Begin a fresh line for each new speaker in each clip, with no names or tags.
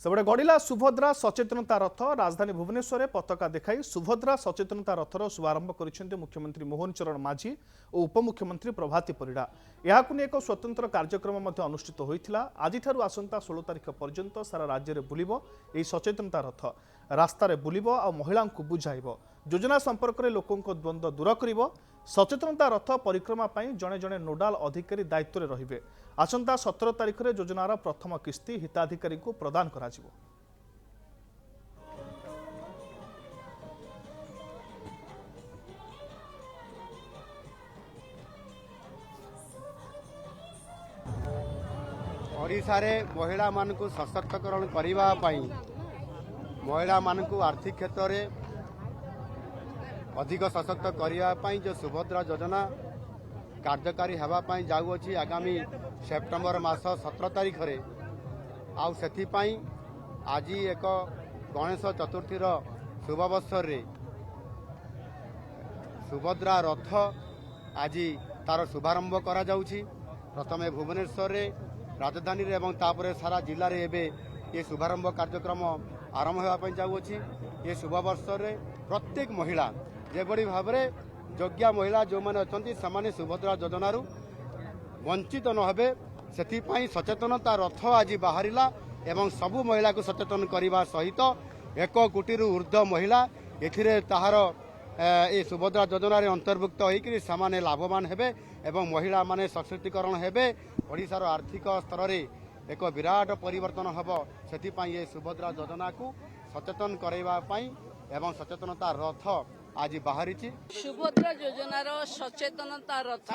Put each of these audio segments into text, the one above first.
सेबड़े गढ़ला सुभद्रा सचेतनता रथ राजधानी भुवनेश्वर में पताका देखाई सुभद्रा सचेतनता रथर शुभारंभ कर मुख्यमंत्री मोहन चरण माझी और उपमुख्यमंत्री प्रभाती परिड़ा यह एक स्वतंत्र कार्यक्रम अनुष्ठित होता आज आसंता 16 तारिख पर्यंत सारा राज्य में बुलिब यह सचेतनता रथ रास्तार बुलिब आ महिला बुझाइब योजना संपर्क में लोकों द्वंद्व दूर कर सचेतनता रथ परिक्रमा जड़े जड़े नोडाल अधिकारी दायित्व में रहिबे आसंता 17 तारिख में योजनार प्रथम किस्ती हिताधिकारी को प्रदान करा जिवो।
ओडिशा रे महिला मानकु सशक्तकरण करिबा पई महिला मानकु आर्थिक क्षेत्र में अधिक सशक्त करिबा पई जो सुभद्रा योजना कार्यकारी हेबा पई जाउअछि आगामी सेप्टेम्बर मास 17 तारिख रे आउ सेथि पई आज एक गणेश चतुर्थी शुभ अवसर रे सुभद्रा रथ आज तार शुभारंभ करा जाउछि। प्रथमे भुवनेश्वर रे राजधानी रे एवं तापरे सारा जिल्ला रे एबे ये शुभारंभ कार्यक्रम आरंभ होगा पई जाउछि। ये शुभ अवसर रे प्रत्येक महिला जेबड़ी भाव में योग्य महिला जो मैंने अच्छा से सुभद्रा योजन वंचित न हे से सचेतनता रथ आज बाहरिला एवं सबु महिला को सचेतन करने सहित 1 कोटी ऊर्ध्व महिला एथिरे ताहार ए सुभद्रा योजन अंतर्भुक्त होकर से लाभवान हेबे एवं महिला माने सशक्तिकरण हेबे ओडिशार आर्थिक स्तर में एक विराट परिवर्तन हब से ये सुभद्रा योजना को सचेतन करवाई एवं सचेतनता रथ आज बाहरी
सुभद्रा योजनार सचेतनता रथ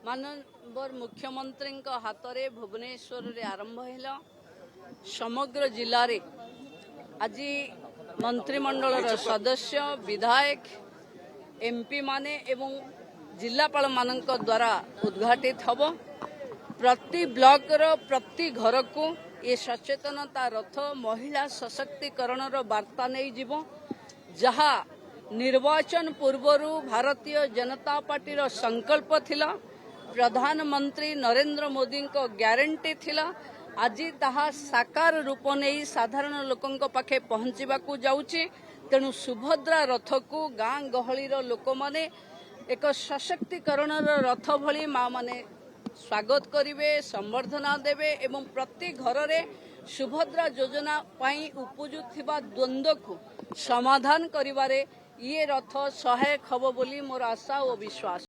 माननीय मुख्यमंत्री हाथ में भुवनेश्वर रे आरंभ है समग्र जिले रे आज मंत्रिमंडल सदस्य विधायक एमपी माने एवं जिलापाल मानक द्वारा उद्घाटित हब प्रति ब्लॉक रो प्रति घर को ये सचेतनता रथ महिला सशक्तिकरण वार्ता नहीं जीव जहा निर्वाचन पूर्वरु भारतीय जनता पार्टी रो संकल्प थिला प्रधानमंत्री नरेंद्र मोदी को ग्यारंटी थिला आज ताहा साकार रूप नहीं साधारण लोकों पाखे पहुंचवा जाउची। तेणु सुभद्रा रथ को गाँ गहली लोक माने एक सशक्तिकरण रथ भली माँ माने स्वागत करिवे संवर्धना देवे एवं प्रति घर रे सुभद्रा योजना पाई उपजुथिबा द्वंद्व को समाधान करिवारे ये रथ सहायक हब बोली मोर आशा और विश्वास।